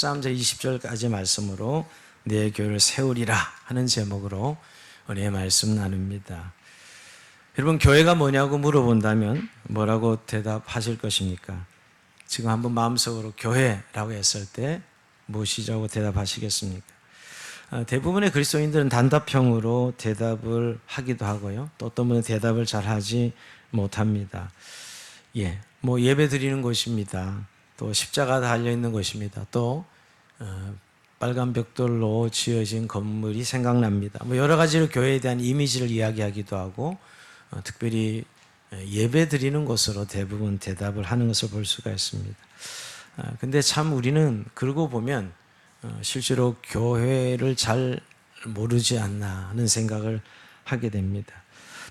13절 20절까지 말씀으로 내 교회를 세우리라 하는 제목으로 은혜의 말씀 나눕니다. 여러분, 교회가 뭐냐고 물어본다면 뭐라고 대답하실 것입니까? 지금 한번 마음속으로 교회라고 했을 때 무엇이라고 대답하시겠습니까? 대부분의 그리스도인들은 단답형으로 대답을 하기도 하고요. 또 어떤 분은 대답을 잘 하지 못합니다. 예배 드리는 곳입니다. 또 십자가 달려있는 곳입니다. 또 빨간 벽돌로 지어진 건물이 생각납니다. 여러 가지로 교회에 대한 이미지를 이야기하기도 하고 특별히 예배 드리는 곳으로 대부분 대답을 하는 것을 볼 수가 있습니다. 근데 참 우리는 그러고 보면 실제로 교회를 잘 모르지 않나 하는 생각을 하게 됩니다.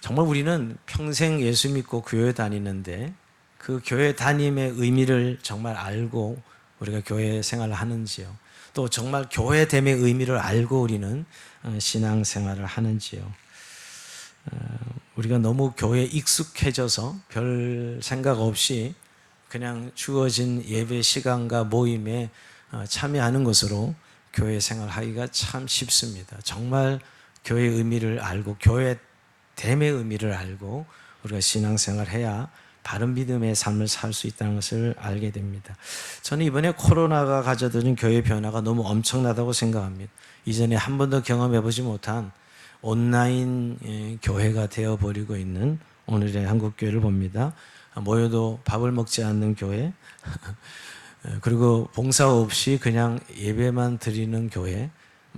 정말 우리는 평생 예수 믿고 교회 다니는데 그 교회 다님의 의미를 정말 알고 우리가 교회 생활을 하는지요? 또 정말 교회됨의 의미를 알고 우리는 신앙 생활을 하는지요? 우리가 너무 교회에 익숙해져서 별 생각 없이 그냥 주어진 예배 시간과 모임에 참여하는 것으로 교회 생활하기가 참 쉽습니다. 정말 교회의 의미를 알고 교회됨의 의미를 알고 우리가 신앙생활을 해야 바른 믿음의 삶을 살 수 있다는 것을 알게 됩니다. 저는 이번에 코로나가 가져다준 교회 변화가 너무 엄청나다고 생각합니다. 이전에 한 번도 경험해보지 못한 온라인 교회가 되어버리고 있는 오늘의 한국교회를 봅니다. 모여도 밥을 먹지 않는 교회, 그리고 봉사 없이 그냥 예배만 드리는 교회,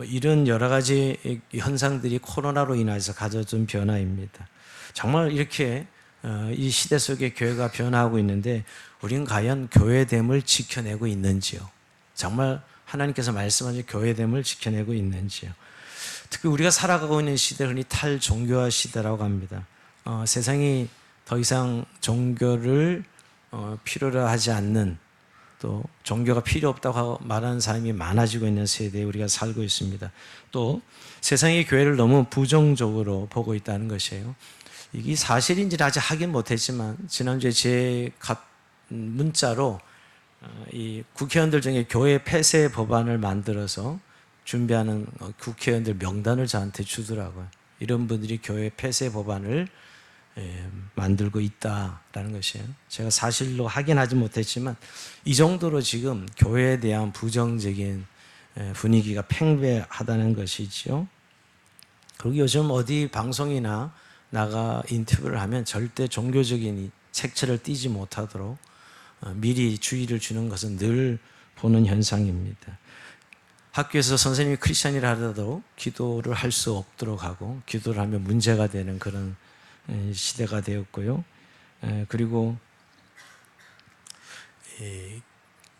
이런 여러 가지 현상들이 코로나로 인해서 가져준 변화입니다. 정말 이렇게 이 시대 속에 교회가 변화하고 있는데 우리는 과연 교회됨을 지켜내고 있는지요? 정말 하나님께서 말씀하신 교회됨을 지켜내고 있는지요? 특히 우리가 살아가고 있는 시대를 흔히 탈종교화 시대라고 합니다. 세상이 더 이상 종교를 필요로 하지 않는, 또 종교가 필요 없다고 말하는 사람이 많아지고 있는 세대에 우리가 살고 있습니다. 또 세상이 교회를 너무 부정적으로 보고 있다는 것이에요. 이게 사실인지는 아직 확인 못했지만 지난주에 제 문자로 이 국회의원들 중에 교회 폐쇄 법안을 만들어서 준비하는 국회의원들 명단을 저한테 주더라고요. 이런 분들이 교회 폐쇄 법안을 만들고 있다라는 것이에요. 제가 사실로 확인하지 못했지만 이 정도로 지금 교회에 대한 부정적인 분위기가 팽배하다는 것이죠. 그리고 요즘 어디 방송이나 나가 인터뷰를 하면 절대 종교적인 색채를 띠지 못하도록 미리 주의를 주는 것은 늘 보는 현상입니다. 학교에서 선생님이 크리스찬이라 하더라도 기도를 할 수 없도록 하고 기도를 하면 문제가 되는 그런 시대가 되었고요. 그리고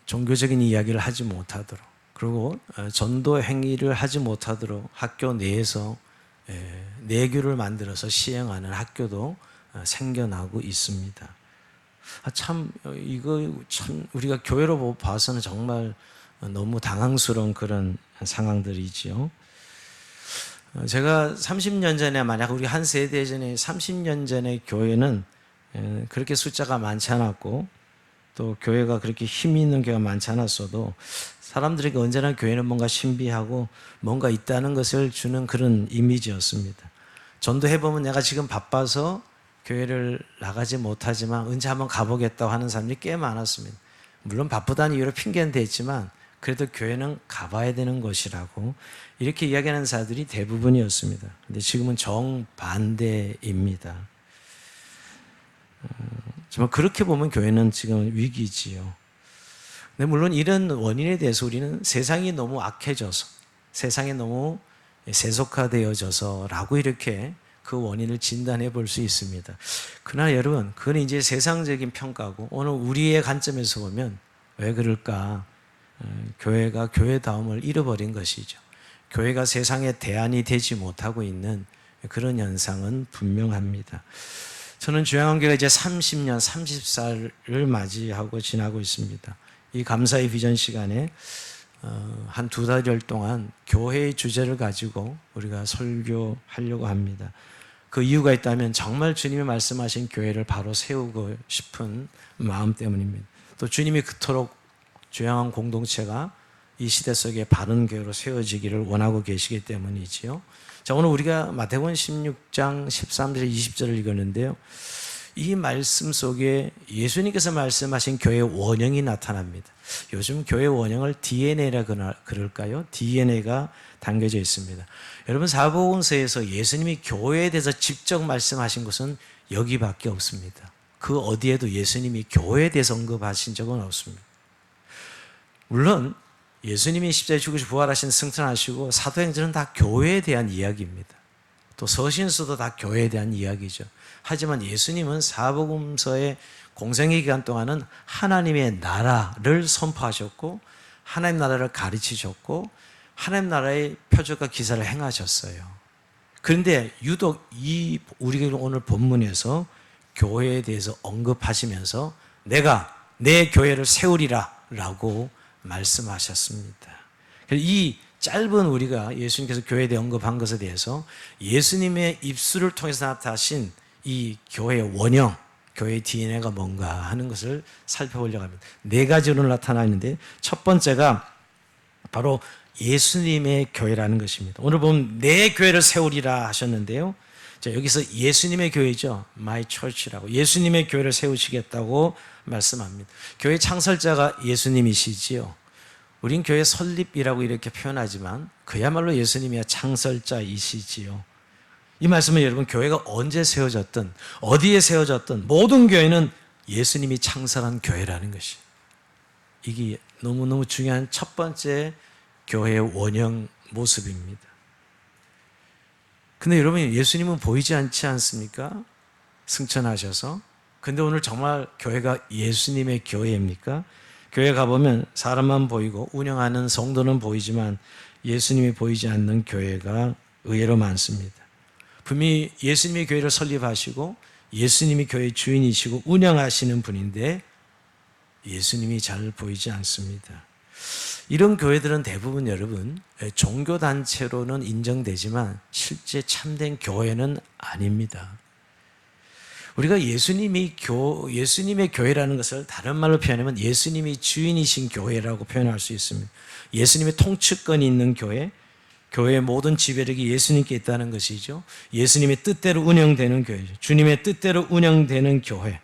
종교적인 이야기를 하지 못하도록, 그리고 전도 행위를 하지 못하도록 학교 내에서 내교를 만들어서 시행하는 학교도 생겨나고 있습니다. 이거 참 우리가 교회로 봐서는 정말 너무 당황스러운 그런 상황들이지요. 제가 30년 전에, 만약 우리 한 세대 전에 30년 전에 교회는 그렇게 숫자가 많지 않았고 또 교회가 그렇게 힘이 있는 교회가 많지 않았어도 사람들에게 언제나 교회는 뭔가 신비하고 뭔가 있다는 것을 주는 그런 이미지였습니다. 전도해보면 내가 지금 바빠서 교회를 나가지 못하지만 언제 한번 가보겠다고 하는 사람들이 꽤 많았습니다. 물론 바쁘다는 이유로 핑계는 됐지만 그래도 교회는 가봐야 되는 것이라고 이렇게 이야기하는 사람들이 대부분이었습니다. 근데 지금은 정반대입니다. 정말 그렇게 보면 교회는 지금 위기지요. 근데 물론 이런 원인에 대해서 우리는 세상이 너무 악해져서, 세상이 너무 세속화되어져서라고 이렇게 그 원인을 진단해 볼 수 있습니다. 그러나 여러분, 그건 이제 세상적인 평가고 오늘 우리의 관점에서 보면 왜 그럴까? 교회가 교회다움을 잃어버린 것이죠. 교회가 세상의 대안이 되지 못하고 있는 그런 현상은 분명합니다. 저는 주양한교회가 이제 30년, 30살을 맞이하고 지나고 있습니다. 이 감사의 비전 시간에 한 2달여 동안 교회의 주제를 가지고 우리가 설교하려고 합니다. 그 이유가 있다면 정말 주님이 말씀하신 교회를 바로 세우고 싶은 마음 때문입니다. 또 주님이 그토록 주양한 공동체가 이 시대 속에 바른 교회로 세워지기를 원하고 계시기 때문이지요. 자, 오늘 우리가 마태복음 16장 13절 20절을 읽었는데요. 이 말씀 속에 예수님께서 말씀하신 교회의 원형이 나타납니다. 요즘 교회 원형을 DNA라 그럴까요? DNA가 담겨져 있습니다. 여러분, 사복음서에서 예수님이 교회에 대해서 직접 말씀하신 것은 여기밖에 없습니다. 그 어디에도 예수님이 교회에 대해서 언급하신 적은 없습니다. 물론 예수님이 십자가에 죽으시고 부활하신 승천하시고 사도행전은 다 교회에 대한 이야기입니다. 또 서신서도 다 교회에 대한 이야기죠. 하지만 예수님은 사복음서의 공생의 기간 동안은 하나님의 나라를 선포하셨고 하나님 나라를 가르치셨고 하나님 나라의 표적과 기사를 행하셨어요. 그런데 유독 우리가 오늘 본문에서 교회에 대해서 언급하시면서 내가 내 교회를 세우리라 라고 말씀하셨습니다. 이 짧은 우리가 예수님께서 교회에 대해 언급한 것에 대해서 예수님의 입술을 통해서 나타나신 이 교회의 원형, 교회의 DNA가 뭔가 하는 것을 살펴보려고 합니다. 네 가지로 나타나 있는데 첫 번째가 바로 예수님의 교회라는 것입니다. 오늘 보면 내 교회를 세우리라 하셨는데요. 자, 여기서 예수님의 교회죠. My Church라고. 예수님의 교회를 세우시겠다고 말씀합니다. 교회 창설자가 예수님이시지요. 우린 교회 설립이라고 이렇게 표현하지만 그야말로 예수님이 창설자이시지요. 이 말씀은 여러분 교회가 언제 세워졌든 어디에 세워졌든 모든 교회는 예수님이 창설한 교회라는 것이 이게 너무너무 중요한 첫 번째 교회의 원형 모습입니다. 근데 여러분 예수님은 보이지 않지 않습니까? 승천하셔서. 근데 오늘 정말 교회가 예수님의 교회입니까? 교회 가보면 사람만 보이고 운영하는 성도는 보이지만 예수님이 보이지 않는 교회가 의외로 많습니다. 분명히 예수님이 교회를 설립하시고 예수님이 교회의 주인이시고 운영하시는 분인데 예수님이 잘 보이지 않습니다. 이런 교회들은 대부분 여러분 종교단체로는 인정되지만 실제 참된 교회는 아닙니다. 우리가 예수님의 교회라는 것을 다른 말로 표현하면 예수님이 주인이신 교회라고 표현할 수 있습니다. 예수님의 통치권이 있는 교회, 교회의 모든 지배력이 예수님께 있다는 것이죠. 예수님의 뜻대로 운영되는 교회죠. 주님의 뜻대로 운영되는 교회.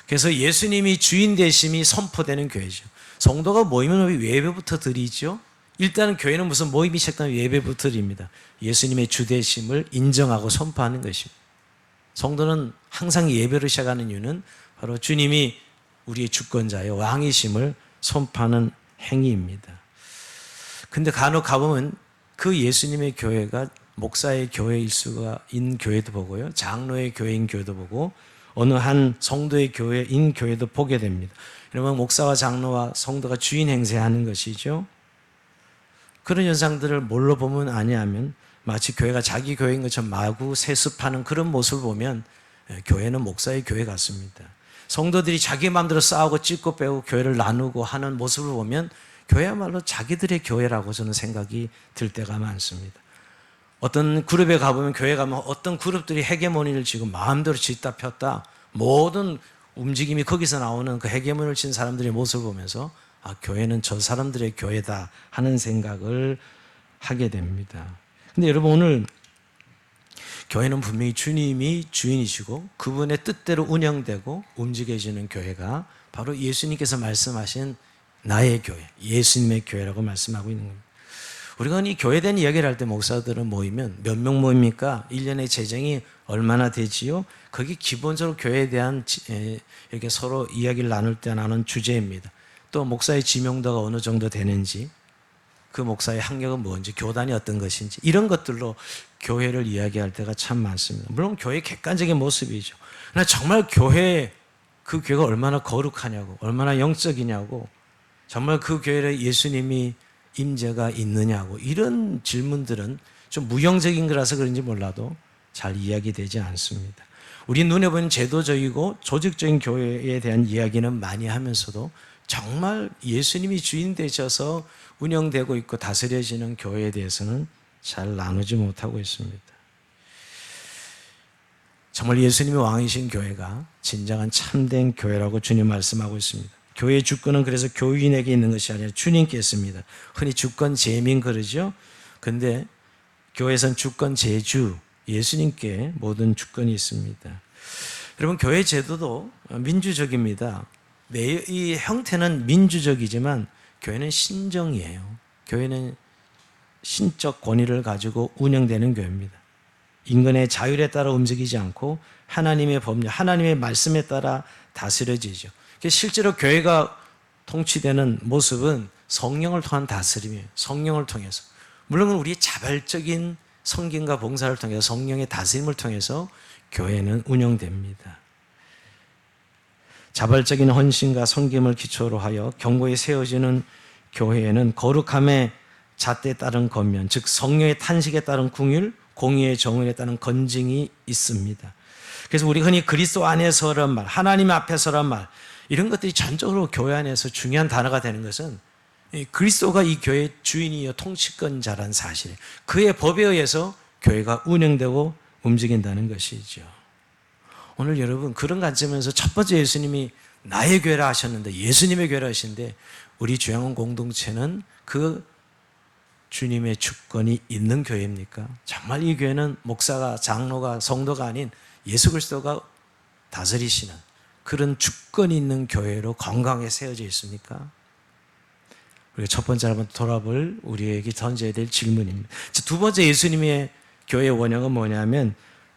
그래서 예수님이 주인 되심이 선포되는 교회죠. 성도가 모이면 예배부터 드리죠. 일단은 교회는 무슨 모임이 시작되면 예배부터 드립니다. 예수님의 주되심을 인정하고 선포하는 것입니다. 성도는 항상 예배를 시작하는 이유는 바로 주님이 우리의 주권자요 왕이심을 선포하는 행위입니다. 근데 간혹 가보면 그 예수님의 교회가 목사의 교회일 수가 인 교회도 보고요. 장로의 교회인 교회도 보고 어느 한 성도의 교회인 교회도 보게 됩니다. 그러면 목사와 장로와 성도가 주인 행세하는 것이죠. 그런 현상들을 뭘로 보면 아니하면 마치 교회가 자기 교회인 것처럼 마구 세습하는 그런 모습을 보면 교회는 목사의 교회 같습니다. 성도들이 자기 마음대로 싸우고 찢고 빼고 교회를 나누고 하는 모습을 보면 교회야말로 자기들의 교회라고 저는 생각이 들 때가 많습니다. 어떤 그룹에 가보면 교회 가면 어떤 그룹들이 헤게모니를 쥐고 마음대로 쥐다 폈다 모든 움직임이 거기서 나오는 그 헤게모니를 쥔 사람들의 모습을 보면서 교회는 저 사람들의 교회다 하는 생각을 하게 됩니다. 근데 여러분 오늘 교회는 분명히 주님이 주인이시고 그분의 뜻대로 운영되고 움직여지는 교회가 바로 예수님께서 말씀하신 나의 교회, 예수님의 교회라고 말씀하고 있는 겁니다. 우리가 이 교회에 대한 이야기를 할 때 목사들은 모이면 몇 명 모입니까? 1년의 재정이 얼마나 되지요? 그게 기본적으로 교회에 대한 이렇게 서로 이야기를 나눌 때 나눈 주제입니다. 또 목사의 지명도가 어느 정도 되는지 그 목사의 학력은 뭔지 교단이 어떤 것인지 이런 것들로 교회를 이야기할 때가 참 많습니다. 물론 교회의 객관적인 모습이죠. 그러나 정말 그 교회가 얼마나 거룩하냐고 얼마나 영적이냐고 정말 그 교회에 예수님이 임재가 있느냐고 이런 질문들은 좀 무형적인 거라서 그런지 몰라도 잘 이야기되지 않습니다. 우리 눈에 보이는 제도적이고 조직적인 교회에 대한 이야기는 많이 하면서도 정말 예수님이 주인 되셔서 운영되고 있고 다스려지는 교회에 대해서는 잘 나누지 못하고 있습니다. 정말 예수님이 왕이신 교회가 진정한 참된 교회라고 주님 말씀하고 있습니다. 교회의 주권은 그래서 교인에게 있는 것이 아니라 주님께 있습니다. 흔히 주권 제민 그러죠. 근데 교회에선 주권 제주, 예수님께 모든 주권이 있습니다. 여러분, 교회 제도도 민주적입니다. 이 형태는 민주적이지만 교회는 신정이에요. 교회는 신적 권위를 가지고 운영되는 교회입니다. 인간의 자율에 따라 움직이지 않고 하나님의 법률, 하나님의 말씀에 따라 다스려지죠. 실제로 교회가 통치되는 모습은 성령을 통한 다스림이에요. 성령을 통해서. 물론 우리의 자발적인 성김과 봉사를 통해서 성령의 다스림을 통해서 교회는 운영됩니다. 자발적인 헌신과 성김을 기초로 하여 견고히 세워지는 교회에는 거룩함의 잣대에 따른 권면, 즉 성령의 탄식에 따른 궁율, 공의의 정의에 따른 건징이 있습니다. 그래서 우리 흔히 그리스도 안에서란 말, 하나님 앞에서란 말, 이런 것들이 전적으로 교회 안에서 중요한 단어가 되는 것은 그리스도가 이 교회의 주인이요 통치권자라는 사실, 그의 법에 의해서 교회가 운영되고 움직인다는 것이죠. 오늘 여러분, 그런 관점에서 첫 번째 예수님이 나의 교회라 하셨는데, 예수님의 교회라 하시는데, 우리 주양원 공동체는 그 주님의 주권이 있는 교회입니까? 정말 이 교회는 목사가, 장로가, 성도가 아닌 예수 그리스도가 다스리시는 그런 주권이 있는 교회로 건강하게 세워져 있습니까? 우리가 첫 번째 한번 돌아볼 우리에게 던져야 될 질문입니다. 두 번째 예수님의 교회의 원형은 뭐냐면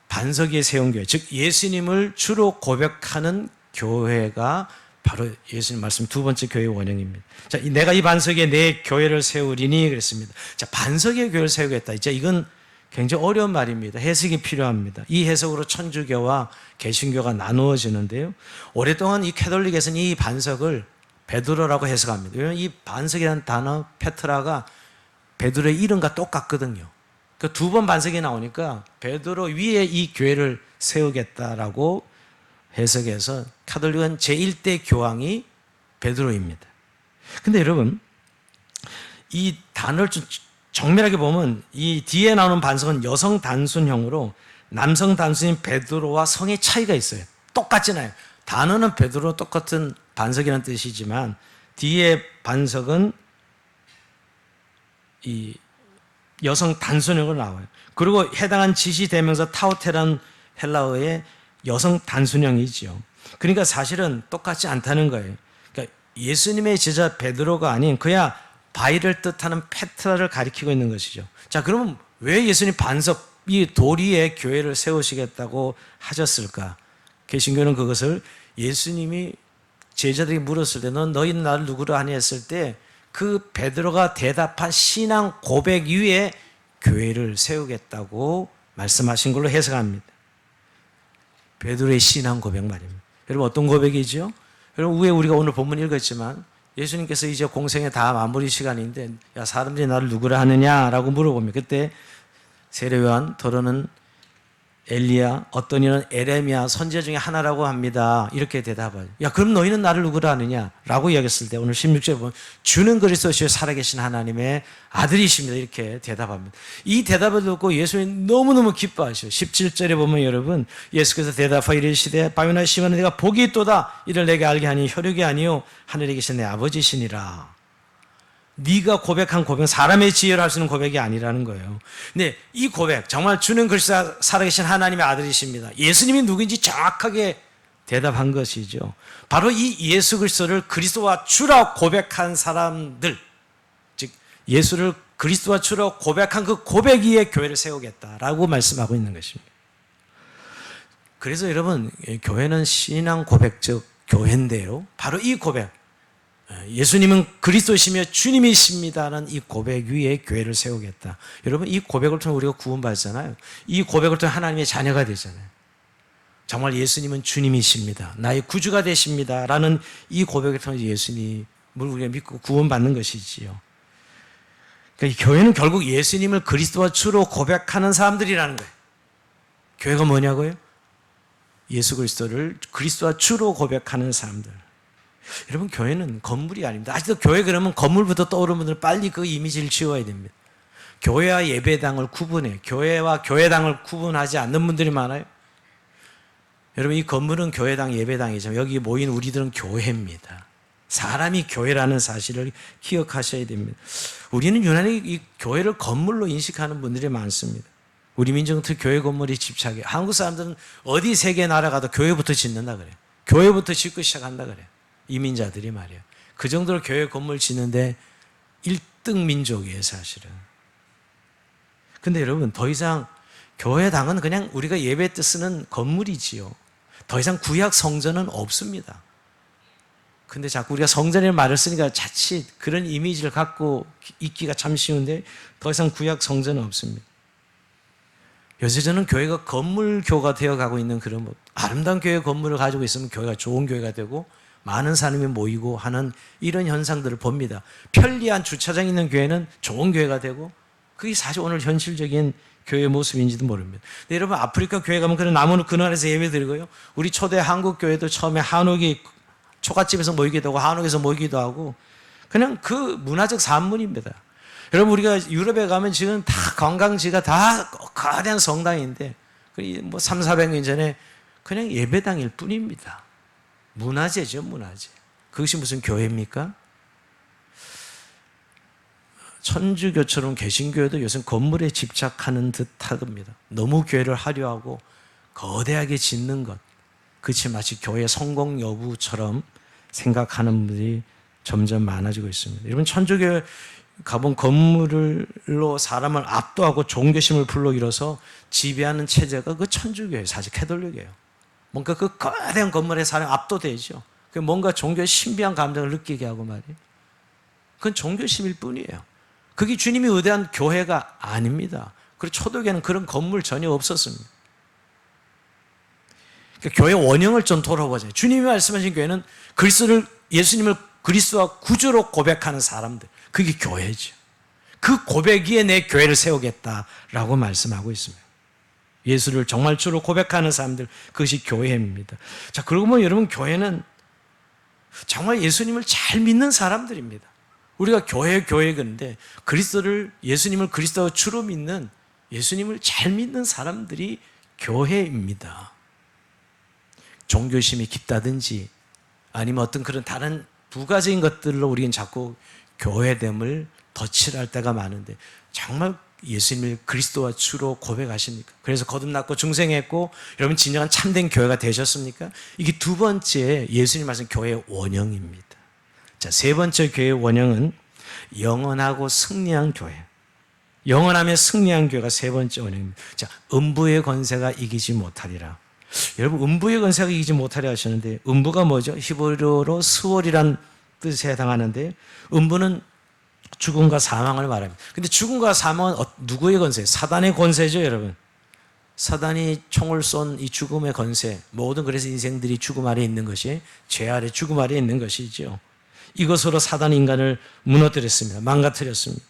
반석 위에 세운 교회, 즉 예수님을 주로 고백하는 교회가 바로 예수님 말씀 두 번째 교회의 원형입니다. 자, 내가 이 반석 위에 내 교회를 세우리니 그랬습니다. 자, 반석 위에 교회를 세우겠다. 이제 이건 굉장히 어려운 말입니다. 해석이 필요합니다. 이 해석으로 천주교와 개신교가 나누어지는데요. 오랫동안 이 캐톨릭에서는 이 반석을 베드로라고 해석합니다. 왜냐하면 이 반석이라는 단어, 페트라가 베드로의 이름과 똑같거든요. 그 두 번 반석이 나오니까 베드로 위에 이 교회를 세우겠다라고 해석해서 카톨릭은 제1대 교황이 베드로입니다. 근데 여러분, 이 단어를 좀 정밀하게 보면 이 뒤에 나오는 반석은 여성 단순형으로 남성 단순인 베드로와 성의 차이가 있어요. 똑같잖아요. 단어는 베드로 똑같은 반석이라는 뜻이지만 뒤에 반석은 이 여성 단순형으로 나와요. 그리고 해당한 지시대명사 타우테란 헬라어의 여성 단순형이지요. 그러니까 사실은 똑같지 않다는 거예요. 그러니까 예수님의 제자 베드로가 아닌 그야 바위를 뜻하는 페트라를 가리키고 있는 것이죠. 자, 그러면 왜 예수님 반석, 이 돌 위에 교회를 세우시겠다고 하셨을까? 개신교는 그것을 예수님이 제자들이 물었을 때 넌 너희는 나를 누구로 하니 했을 때 그 베드로가 대답한 신앙 고백 위에 교회를 세우겠다고 말씀하신 걸로 해석합니다. 베드로의 신앙 고백 말입니다. 여러분, 어떤 고백이죠? 여러분, 위에 우리가 오늘 본문 읽었지만 예수님께서 이제 공생의 다 마무리 시간인데 야, 사람들이 나를 누구라 하느냐라고 물어봅니다. 그때 세례요한, 더러는 엘리야, 어떤 이는 에레미야 선지자 중에 하나라고 합니다. 이렇게 대답을. 야, 그럼 너희는 나를 누구라 하느냐? 라고 이야기했을 때 오늘 16절에 보면 주는 그리스도시요 살아계신 하나님의 아들이십니다. 이렇게 대답합니다. 이 대답을 듣고 예수님 너무너무 기뻐하셔요. 17절에 보면 여러분, 예수께서 대답하여 이르시되 바요나 시몬아 내가 복이 있도다. 이를 내게 알게 하니 혈육이 아니요 하늘에 계신 내 아버지시니라. 네가 고백한 고백은 사람의 지혜로 할 수 있는 고백이 아니라는 거예요. 근데 이 고백, 정말 주는 그리스도 살아계신 하나님의 아들이십니다. 예수님이 누구인지 정확하게 대답한 것이죠. 바로 이 예수 그리스도를 그리스도와 주라 고백한 사람들, 즉 예수를 그리스도와 주라 고백한 그 고백 위에 교회를 세우겠다라고 말씀하고 있는 것입니다. 그래서 여러분, 교회는 신앙 고백, 즉 교회인데요. 바로 이 고백, 예수님은 그리스도시며 주님이십니다라는 이 고백 위에 교회를 세우겠다. 여러분, 이 고백을 통해 우리가 구원받잖아요. 이 고백을 통해 하나님의 자녀가 되잖아요. 정말 예수님은 주님이십니다. 나의 구주가 되십니다. 라는 이 고백을 통해 예수님을 우리가 믿고 구원받는 것이지요. 그러니까 이 교회는 결국 예수님을 그리스도와 주로 고백하는 사람들이라는 거예요. 교회가 뭐냐고요? 예수 그리스도를 그리스도와 주로 고백하는 사람들. 여러분, 교회는 건물이 아닙니다. 아직도 교회 그러면 건물부터 떠오르는 분들은 빨리 그 이미지를 지워야 됩니다. 교회와 예배당을 구분해, 교회와 교회당을 구분하지 않는 분들이 많아요. 여러분, 이 건물은 교회당, 예배당이지만 여기 모인 우리들은 교회입니다. 사람이 교회라는 사실을 기억하셔야 됩니다. 우리는 유난히 이 교회를 건물로 인식하는 분들이 많습니다. 우리 민족은 특히 교회 건물에 집착해. 한국 사람들은 어디 세계 나라 가도 교회부터 짓는다 그래요. 교회부터 짓고 시작한다 그래요. 이민자들이 말이에요. 그 정도로 교회 건물 짓는데 1등 민족이에요, 사실은. 근데 여러분, 더 이상 교회당은 그냥 우리가 예배 때 쓰는 건물이지요. 더 이상 구약 성전은 없습니다. 근데 자꾸 우리가 성전이라는 말을 쓰니까 자칫 그런 이미지를 갖고 있기가 참 쉬운데 더 이상 구약 성전은 없습니다. 요새 저는 교회가 건물교가 되어가고 있는 그런 아름다운 교회 건물을 가지고 있으면 교회가 좋은 교회가 되고 많은 사람이 모이고 하는 이런 현상들을 봅니다. 편리한 주차장 있는 교회는 좋은 교회가 되고 그게 사실 오늘 현실적인 교회의 모습인지도 모릅니다. 근데 여러분 아프리카 교회 가면 그런 나무 그늘 아래서 예배 드리고요. 우리 초대 한국 교회도 처음에 한옥이 초가집에서 모이기도 하고 한옥에서 모이기도 하고 그냥 그 문화적 산물입니다. 여러분 우리가 유럽에 가면 지금 다 관광지가 다 거대한 성당인데 뭐 3, 400년 전에 그냥 예배당일 뿐입니다. 문화재죠, 문화재. 그것이 무슨 교회입니까? 천주교처럼 개신교회도 요즘 건물에 집착하는 듯합니다. 너무 교회를 화려하고 거대하게 짓는 것, 그것이 마치 교회 성공 여부처럼 생각하는 분들이 점점 많아지고 있습니다. 여러분 천주교회 가본 건물로 사람을 압도하고 종교심을 불러일어서 지배하는 체제가 그 천주교예요. 사실 캐톨릭이에요. 뭔가 그 거대한 건물에 사람이 압도되죠. 뭔가 종교의 신비한 감정을 느끼게 하고 말이에요. 그건 종교심일 뿐이에요. 그게 주님이 의대한 교회가 아닙니다. 그리고 초대교회는 그런 건물 전혀 없었습니다. 그러니까 교회 원형을 좀 돌아보자. 주님이 말씀하신 교회는 예수님을 그리스도와 구주로 고백하는 사람들, 그게 교회죠. 그 고백 위에 내 교회를 세우겠다라고 말씀하고 있습니다. 예수를 정말 주로 고백하는 사람들, 그것이 교회입니다. 자, 그러고 보면 여러분 교회는 정말 예수님을 잘 믿는 사람들입니다. 우리가 교회건데 예수님을 그리스도와 주로 믿는 예수님을 잘 믿는 사람들이 교회입니다. 종교심이 깊다든지 아니면 어떤 그런 다른 부가적인 것들로 우리는 자꾸 교회됨을 덧칠할 때가 많은데 정말 예수님을 그리스도와 주로 고백하십니까? 그래서 거듭났고 중생했고 여러분 진정한 참된 교회가 되셨습니까? 이게 두 번째 예수님 말씀 교회의 원형입니다. 자, 세 번째 교회의 원형은 영원하고 승리한 교회. 영원하며 승리한 교회가 세 번째 원형입니다. 자, 음부의 권세가 이기지 못하리라. 여러분 음부의 권세가 이기지 못하리라 하셨는데 음부가 뭐죠? 히브리어로 스월이란 뜻에 해당하는데 음부는 죽음과 사망을 말합니다. 근데 죽음과 사망은 누구의 권세? 사단의 권세죠, 여러분. 사단이 총을 쏜 이 죽음의 권세, 모든 그래서 인생들이 죽음 아래 있는 것이 죄 아래 죽음 아래 있는 것이죠. 이것으로 사단이 인간을 무너뜨렸습니다. 망가뜨렸습니다.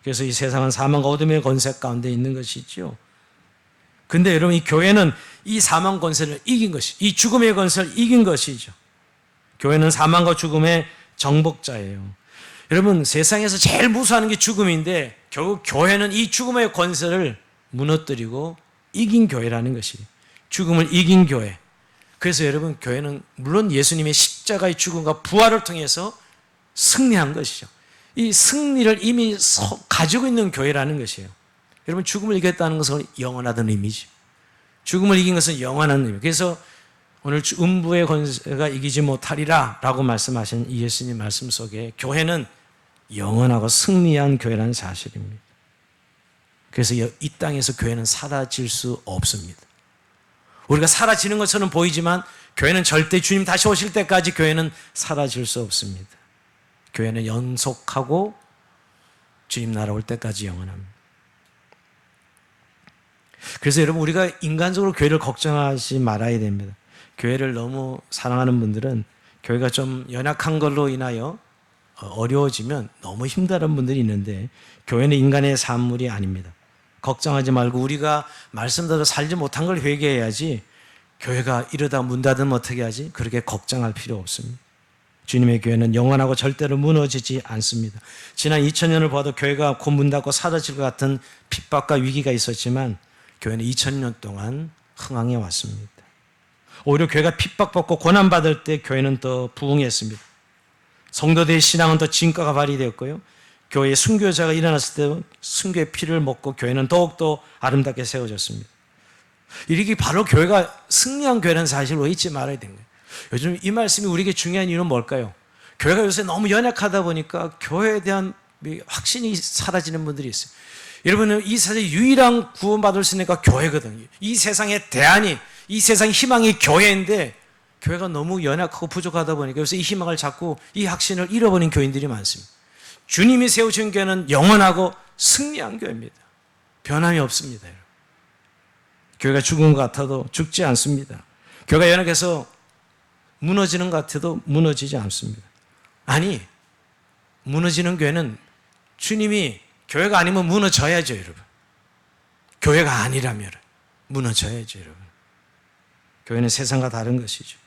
그래서 이 세상은 사망과 어둠의 권세 가운데 있는 것이죠. 근데 여러분 이 교회는 이 사망 권세를 이긴 것이, 이 죽음의 권세를 이긴 것이죠. 교회는 사망과 죽음의 정복자예요. 여러분 세상에서 제일 무서워하는 게 죽음인데 결국 교회는 이 죽음의 권세를 무너뜨리고 이긴 교회라는 것이 죽음을 이긴 교회. 그래서 여러분 교회는 물론 예수님의 십자가의 죽음과 부활을 통해서 승리한 것이죠. 이 승리를 이미 가지고 있는 교회라는 것이에요. 여러분 죽음을 이겼다는 것은 영원하다는 의미죠. 죽음을 이긴 것은 영원한 의미. 그래서 오늘 음부의 권세가 이기지 못하리라 라고 말씀하신 이 예수님 말씀 속에 교회는 영원하고 승리한 교회라는 사실입니다. 그래서 이 땅에서 교회는 사라질 수 없습니다. 우리가 사라지는 것처럼 보이지만 교회는 절대 주님 다시 오실 때까지 교회는 사라질 수 없습니다. 교회는 연속하고 주님 나라 올 때까지 영원합니다. 그래서 여러분 우리가 인간적으로 교회를 걱정하지 말아야 됩니다. 교회를 너무 사랑하는 분들은 교회가 좀 연약한 걸로 인하여 어려워지면 너무 힘들어하는 분들이 있는데 교회는 인간의 산물이 아닙니다. 걱정하지 말고 우리가 말씀대로 살지 못한 걸 회개해야지 교회가 이러다 문 닫으면 어떻게 하지? 그렇게 걱정할 필요 없습니다. 주님의 교회는 영원하고 절대로 무너지지 않습니다. 지난 2000년을 봐도 교회가 곧 문 닫고 사라질 것 같은 핍박과 위기가 있었지만 교회는 2000년 동안 흥황해 왔습니다. 오히려 교회가 핍박받고 고난받을 때 교회는 더 부흥했습니다. 성도들의 신앙은 더 진가가 발휘되었고요. 교회의 순교자가 일어났을 때 순교의 피를 먹고 교회는 더욱더 아름답게 세워졌습니다. 이렇게 바로 교회가 승리한 교회라는 사실을 잊지 말아야 되는 거예요. 요즘 이 말씀이 우리에게 중요한 이유는 뭘까요? 교회가 요새 너무 연약하다 보니까 교회에 대한 확신이 사라지는 분들이 있어요. 여러분은 이 세상에 유일한 구원받을 수 있는 게 교회거든요. 이 세상의 대안이, 이 세상의 희망이 교회인데 교회가 너무 연약하고 부족하다 보니까 요새 이 희망을 잡고 이 확신을 잃어버린 교인들이 많습니다. 주님이 세우신 교회는 영원하고 승리한 교회입니다. 변함이 없습니다. 여러분. 교회가 죽은 것 같아도 죽지 않습니다. 교회가 연약해서 무너지는 것 같아도 무너지지 않습니다. 아니, 무너지는 교회는 주님이 교회가 아니면 무너져야죠, 여러분. 교회가 아니라면 무너져야죠, 여러분. 교회는 세상과 다른 것이죠.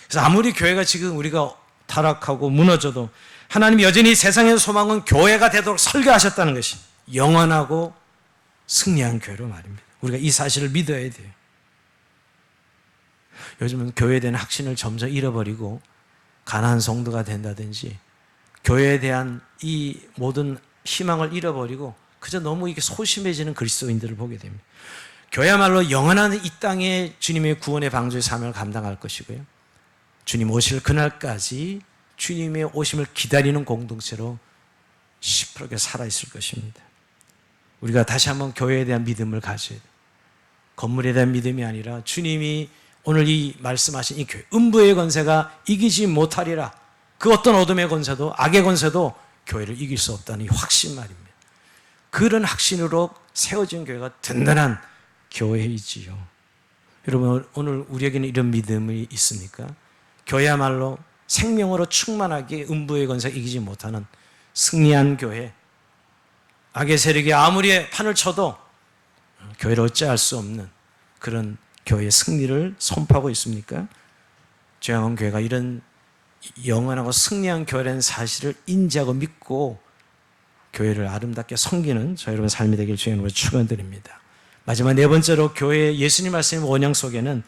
그래서 아무리 교회가 지금 우리가 타락하고 무너져도 하나님이 여전히 세상의 소망은 교회가 되도록 설계하셨다는 것이 영원하고 승리한 교회로 말입니다. 우리가 이 사실을 믿어야 돼요. 요즘은 교회에 대한 확신을 점점 잃어버리고 가난한 성도가 된다든지 교회에 대한 이 모든 희망을 잃어버리고 그저 너무 이게 소심해지는 그리스도인들을 보게 됩니다. 교회야말로 영원한 이 땅에 주님의 구원의 방주의 사명을 감당할 것이고요. 주님 오실 그날까지 주님의 오심을 기다리는 공동체로 시퍼렇게 살아있을 것입니다. 우리가 다시 한번 교회에 대한 믿음을 가져야 돼요. 건물에 대한 믿음이 아니라 주님이 오늘 이 말씀하신 이 교회, 음부의 권세가 이기지 못하리라. 그 어떤 어둠의 권세도, 악의 권세도 교회를 이길 수 없다는 이 확신 말입니다. 그런 확신으로 세워진 교회가 든든한 교회이지요. 여러분, 오늘 우리에게는 이런 믿음이 있습니까? 교회야말로 생명으로 충만하게 음부의 권세가 이기지 못하는 승리한 교회, 악의 세력이 아무리 판을 쳐도 교회를 어찌할 수 없는 그런 교회의 승리를 선포하고 있습니까? 주양원 교회가 이런 영원하고 승리한 교회라는 사실을 인지하고 믿고 교회를 아름답게 섬기는 저 여러분 삶이 되길 주님으로 축원드립니다. 마지막 네 번째로 교회의 예수님 말씀의 원형 속에는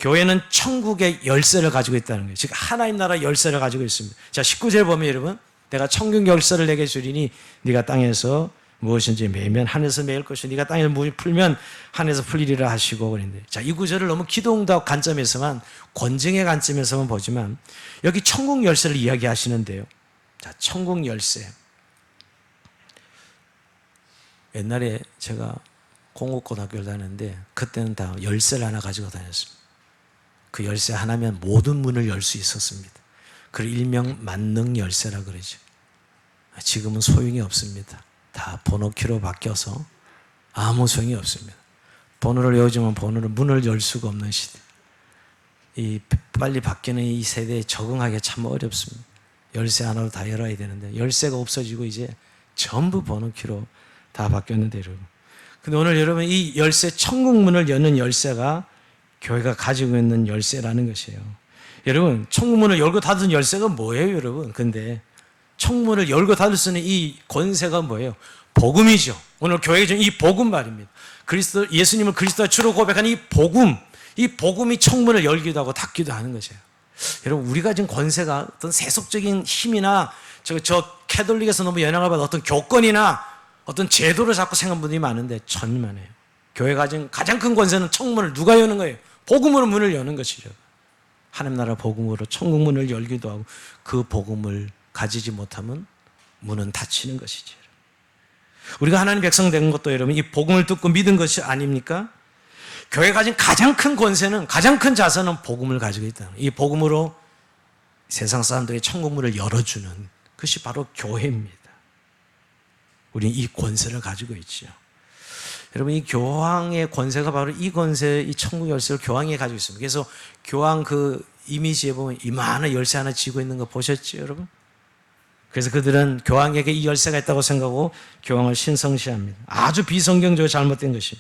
교회는 천국의 열쇠를 가지고 있다는 거예요. 즉 하나님 나라 열쇠를 가지고 있습니다. 자, 19절 보면 여러분, 내가 천국 열쇠를 내게 주리니 네가 땅에서 무엇인지 매면 하늘에서 매일 것이고 네가 땅에서 무엇을 풀면 하늘에서 풀리리라 하시고 그랬는데, 자, 이 구절을 너무 기도응답 관점에서만, 권증의 관점에서만 보지만 여기 천국 열쇠를 이야기하시는데요. 자, 천국 열쇠. 옛날에 제가 공업고등학교를 다녔는데 그때는 다 열쇠를 하나 가지고 다녔습니다. 그 열쇠 하나면 모든 문을 열 수 있었습니다. 그걸 일명 만능 열쇠라 그러죠. 지금은 소용이 없습니다. 다 번호키로 바뀌어서 아무 소용이 없습니다. 번호를 외우지만 번호를 문을 열 수가 없는 시대. 이 빨리 바뀌는 이 세대에 적응하기가 참 어렵습니다. 열쇠 하나로 다 열어야 되는데 열쇠가 없어지고 이제 전부 번호키로 다 바뀌었는데 여러분. 근데 오늘 여러분 이 열쇠, 천국문을 여는 열쇠가 교회가 가지고 있는 열쇠라는 것이에요. 여러분, 천국문을 열고 닫은 열쇠가 뭐예요, 여러분? 근데 천국문을 열고 닫을 수 있는 이 권세가 뭐예요? 복음이죠. 오늘 교회에 준 이 복음 말입니다. 그리스도, 예수님을 그리스도와 주로 고백하는 이 복음이 천국문을 열기도 하고 닫기도 하는 것이에요. 여러분, 우리가 지금 권세가 어떤 세속적인 힘이나 저 캐톨릭에서 너무 영향을 받은 어떤 교권이나 어떤 제도를 자꾸 생각하는 분들이 많은데 전만해요. 교회가 가진 가장 큰 권세는 천국문을 누가 여는 거예요? 복음으로 문을 여는 것이죠. 하나님 나라 복음으로 천국문을 열기도 하고 그 복음을 가지지 못하면 문은 닫히는 것이죠. 우리가 하나님 백성 된 것도 여러분 이 복음을 듣고 믿은 것이 아닙니까? 교회가 가진 가장 큰 권세는, 가장 큰 자산은 복음을 가지고 있다. 이 복음으로 세상 사람들의 천국문을 열어주는 것이 바로 교회입니다. 우리는 이 권세를 가지고 있죠. 여러분, 이 교황의 권세가 바로 이 권세, 이 천국 열쇠를 교황이 가지고 있습니다. 그래서 교황 그 이미지에 보면 이만한 열쇠 하나 쥐고 있는 거 보셨죠, 여러분? 그래서 그들은 교황에게 이 열쇠가 있다고 생각하고 교황을 신성시합니다. 아주 비성경적으로 잘못된 것이.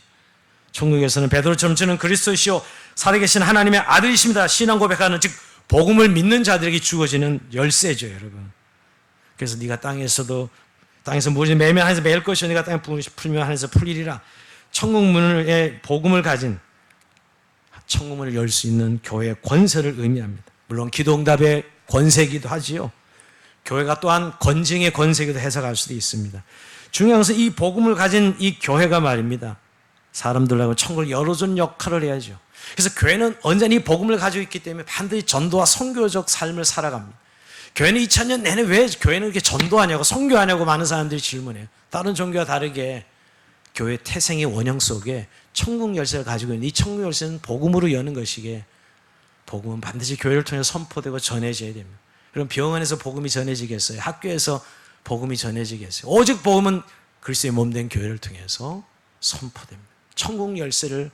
천국 열쇠는 베드로처럼 주는 그리스도시요 살아계신 하나님의 아들이십니다. 신앙 고백하는, 즉 복음을 믿는 자들에게 주어지는 열쇠죠, 여러분. 그래서 네가 땅에서 무엇이 매면 하늘에서 매일 것이요 네가 땅에 풀면 하늘에서 풀리리라. 천국문의 복음을 가진, 천국문을 열 수 있는 교회의 권세를 의미합니다. 물론 기도응답의 권세이기도 하지요. 교회가 또한 권징의 권세기도 해석할 수도 있습니다. 중요한 것은 이 복음을 가진 이 교회가 말입니다. 사람들하고 천국을 열어준 역할을 해야죠. 그래서 교회는 언제나 이 복음을 가지고 있기 때문에 반드시 전도와 선교적 삶을 살아갑니다. 교회는 2000년 내내 왜 교회는 이렇게 전도하냐고 선교하냐고 많은 사람들이 질문해요. 다른 종교와 다르게 교회 태생의 원형 속에 천국 열쇠를 가지고 있는 이 천국 열쇠는 복음으로 여는 것이기에 복음은 반드시 교회를 통해 선포되고 전해져야 됩니다. 그럼 병원에서 복음이 전해지겠어요? 학교에서 복음이 전해지겠어요? 오직 복음은 그리스도의 몸된 교회를 통해서 선포됩니다. 천국 열쇠를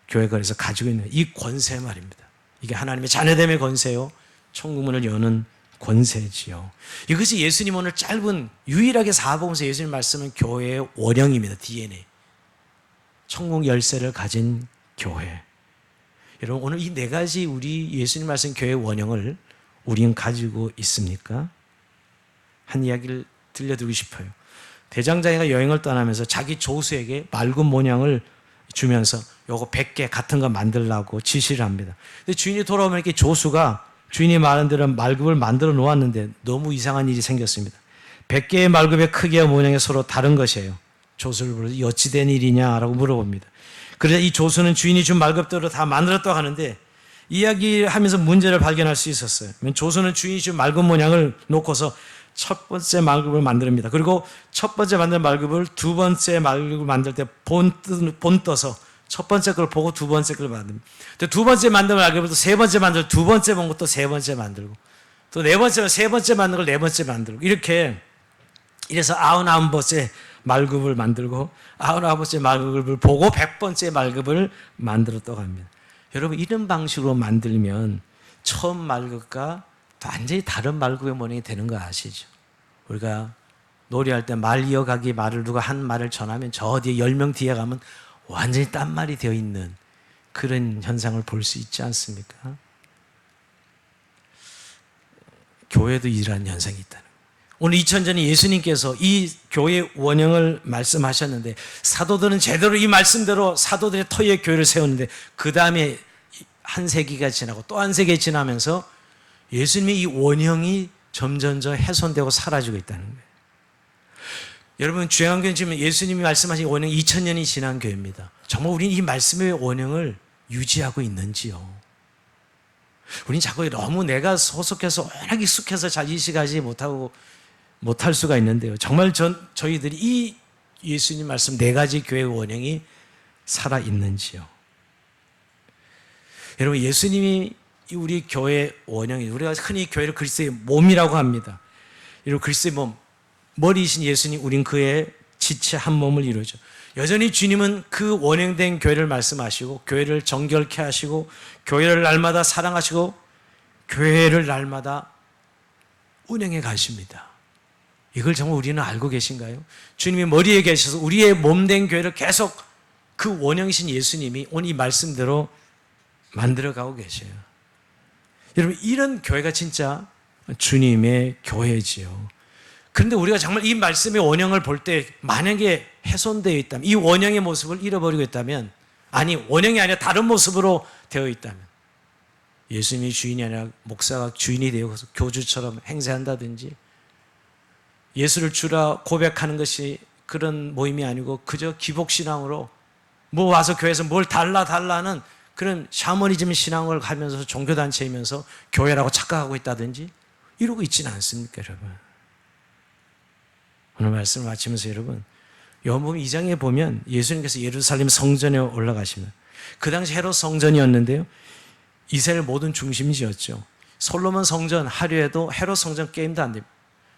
교회가 그래서 가지고 있는 이 권세 말입니다. 이게 하나님의 자녀됨의 권세요. 천국문을 여는 권세지요. 이것이 예수님 오늘 짧은 유일하게 사복음서 예수님 말씀은 교회의 원형입니다. DNA. 천국 열쇠를 가진 교회. 여러분 오늘 이 네 가지 우리 예수님 말씀 교회의 원형을 우리는 가지고 있습니까? 한 이야기를 들려드리고 싶어요. 대장장이가 여행을 떠나면서 자기 조수에게 맑은 모양을 주면서 요거 100개 같은 거 만들라고 지시를 합니다. 근데 주인이 돌아오면 이렇게 조수가 주인이 말한 대로 말급을 만들어 놓았는데 너무 이상한 일이 생겼습니다. 100개의 말급의 크기와 모양이 서로 다른 것이에요. 조수를 불러서 어찌 된 일이냐라고 물어봅니다. 그래서 이 조수는 주인이 준 말급대로 다 만들었다고 하는데 이야기하면서 문제를 발견할 수 있었어요. 조수는 주인이 준 말급 모양을 놓고서 첫 번째 말급을 만듭니다. 그리고 첫 번째 만든 말급을 두 번째 말급을 만들 때 본 떠서 첫 번째 걸 보고 두 번째 걸 만듭니다. 또 두 번째 만든 말급을 또 세 번째 만들고 두 번째 본 거 또 세 번째 만들고 또 네 번째, 세 번째 만든 걸 네 번째 만들고 이래서 99번째 말급을 만들고 99번째 말급을 보고 100번째 말급을 만들었다고 합니다. 여러분 이런 방식으로 만들면 처음 말급과 완전히 다른 말급의 모양이 되는 거 아시죠? 우리가 놀이할 때 말 이어가기 말을 누가 한 말을 전하면 저 뒤에 10명 뒤에 가면 완전히 딴 말이 되어 있는 그런 현상을 볼 수 있지 않습니까? 교회도 이러한 현상이 있다는 거예요. 오늘 2000전에 예수님께서 이 교회의 원형을 말씀하셨는데 사도들은 제대로 이 말씀대로 사도들의 터위에 교회를 세웠는데 그 다음에 한 세기가 지나고 또 한 세기가 지나면서 예수님의 이 원형이 점점점 훼손되고 사라지고 있다는 거예요. 여러분 주양교회는 지금 예수님이 말씀하신 원형이 2000년이 지난 교회입니다. 정말 우리는 이 말씀의 원형을 유지하고 있는지요? 우리는 자꾸 너무 내가 소속해서 워낙 익숙해서 잘 인식하지 못할 수가 있는데요. 정말 저희들이 이 예수님 말씀 네 가지 교회의 원형이 살아있는지요? 여러분 예수님이 우리 교회의 원형이 우리가 흔히 교회를 그리스도의 몸이라고 합니다. 그리고 그리스도의 몸 머리이신 예수님 우린 그의 지체 한 몸을 이루죠. 여전히 주님은 그 원형된 교회를 말씀하시고 교회를 정결케 하시고 교회를 날마다 사랑하시고 교회를 날마다 운영해 가십니다. 이걸 정말 우리는 알고 계신가요? 주님이 머리에 계셔서 우리의 몸된 교회를 계속 그 원형이신 예수님이 오늘 이 말씀대로 만들어가고 계셔요. 여러분 이런 교회가 진짜 주님의 교회지요. 그런데 우리가 정말 이 말씀의 원형을 볼 때 만약에 훼손되어 있다면 이 원형의 모습을 잃어버리고 있다면 아니 원형이 아니라 다른 모습으로 되어 있다면 예수님이 주인이 아니라 목사가 주인이 되어서 교주처럼 행세한다든지 예수를 주라 고백하는 것이 그런 모임이 아니고 그저 기복신앙으로 뭐 와서 교회에서 뭘 달라는 그런 샤머니즘 신앙을 가면서 종교단체이면서 교회라고 착각하고 있다든지 이러고 있지는 않습니까 여러분? 오늘 말씀을 마치면서 여러분 요한복음 2장에 보면 예수님께서 예루살렘 성전에 올라가십니다. 그 당시 헤롯 성전이었는데요. 이스라엘 모든 중심지였죠. 솔로몬 성전 하루에도 헤롯 성전 게임도 안 됩니다.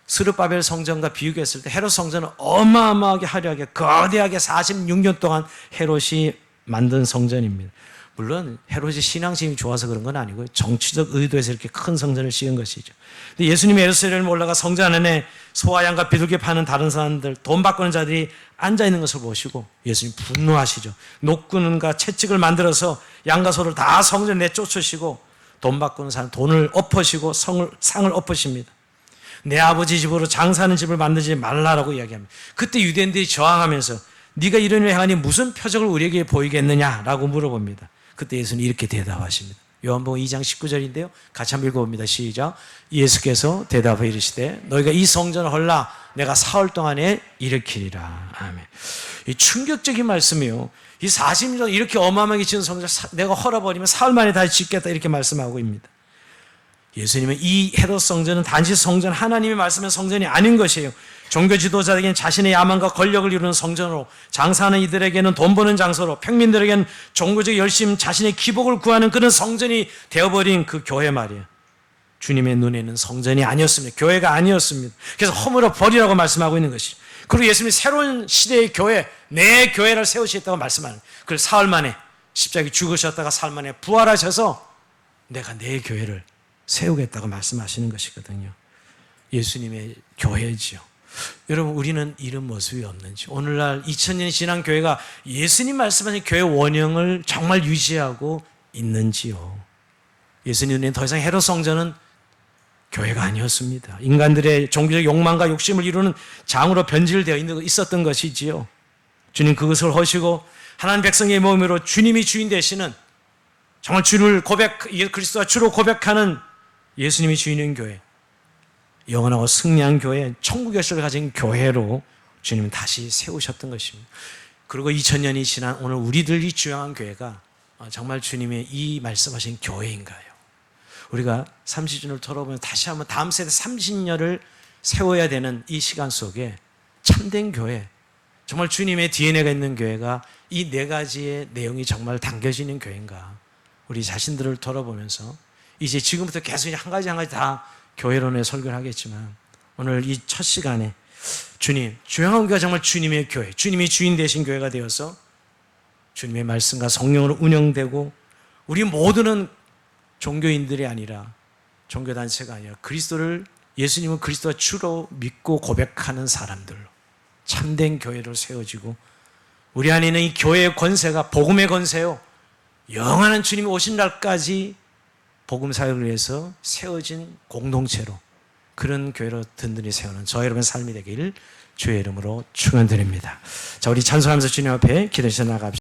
스룹바벨 성전과 비교했을 때 헤롯 성전은 어마어마하게 화려하게 거대하게 46년 동안 헤롯이 만든 성전입니다. 물론 헤롯이 신앙심이 좋아서 그런 건 아니고요. 정치적 의도에서 이렇게 큰 성전을 지은 것이죠. 근데 예수님이 예루살렘에 올라가 성전 안에 소와 양과 비둘기 파는 다른 사람들, 돈 바꾸는 자들이 앉아있는 것을 보시고 예수님 분노하시죠. 노끈과 채찍을 만들어서 양과 소를 다 성전에 내쫓으시고 돈 바꾸는 사람 돈을 엎으시고 상을 엎으십니다. 내 아버지 집으로 장사하는 집을 만들지 말라라고 이야기합니다. 그때 유대인들이 저항하면서 네가 이런 일을 행하니 무슨 표적을 우리에게 보이겠느냐라고 물어봅니다. 그때 예수님이 이렇게 대답하십니다. 요한복음 2장 19절인데요. 같이 한번 읽어봅니다. 시작. 예수께서 대답하여 이르시되 너희가 이 성전을 헐라 내가 사흘 동안에 일으키리라. 아멘. 이 충격적인 말씀이요. 이 40년 이렇게 어마어마하게 지은 성전을 내가 헐어버리면 사흘 만에 다시 짓겠다 이렇게 말씀하고 있습니다. 예수님은 이 헤롯 성전은 단지 성전, 하나님이 말씀한 성전이 아닌 것이에요. 종교 지도자에게는 자신의 야망과 권력을 이루는 성전으로, 장사하는 이들에게는 돈 버는 장소로, 평민들에게는 종교적 열심, 자신의 기복을 구하는 그런 성전이 되어버린 그 교회 말이에요. 주님의 눈에는 성전이 아니었습니다. 교회가 아니었습니다. 그래서 허물어 버리라고 말씀하고 있는 것이죠. 그리고 예수님이 새로운 시대의 교회, 내 교회를 세우시겠다고 말씀하는 거예요. 그걸 사흘 만에 십자가에 죽으셨다가 사흘 만에 부활하셔서 내가 내 교회를 세우겠다고 말씀하시는 것이거든요. 예수님의 교회지요. 여러분, 우리는 이런 모습이 없는지, 오늘날 2000년이 지난 교회가 예수님 말씀하신 교회 원형을 정말 유지하고 있는지요. 예수님은 더 이상 헤롯 성전은 교회가 아니었습니다. 인간들의 종교적 욕망과 욕심을 이루는 장으로 변질되어 있었던 것이지요. 주님 그것을 허시고 하나님 백성의 몸으로 주님이 주인 되시는, 정말 주를 그리스도가 주로 고백하는 예수님이 주인인 교회, 영원하고 승리한 교회, 천국의 열쇠를 가진 교회로 주님은 다시 세우셨던 것입니다. 그리고 2000년이 지난 오늘 우리들이 주양한 교회가 정말 주님의 이 말씀하신 교회인가요? 우리가 30년을 돌아보면 다시 한번 다음 세대 30년을 세워야 되는 이 시간 속에 참된 교회, 정말 주님의 DNA가 있는 교회가 이 네 가지의 내용이 정말 담겨지는 교회인가? 우리 자신들을 돌아보면서 이제 지금부터 계속 한 가지 한 가지 다 교회론의 설교를 하겠지만, 오늘 이 첫 시간에 주님, 주양한 교회가 정말 주님의 교회, 주님이 주인 되신 교회가 되어서 주님의 말씀과 성령으로 운영되고, 우리 모두는 종교인들이 아니라, 종교단체가 아니라 예수님은 그리스도가 주로 믿고 고백하는 사람들로 참된 교회로 세워지고, 우리 안에 있는 이 교회의 권세가 복음의 권세요, 영원한 주님이 오신 날까지 복음 사역을 위해서 세워진 공동체로, 그런 교회로 든든히 세우는 저 여러분의 삶이 되기를 주의 이름으로 축원드립니다. 자, 우리 찬송하면서 주님 앞에 기도해서 나갑시다.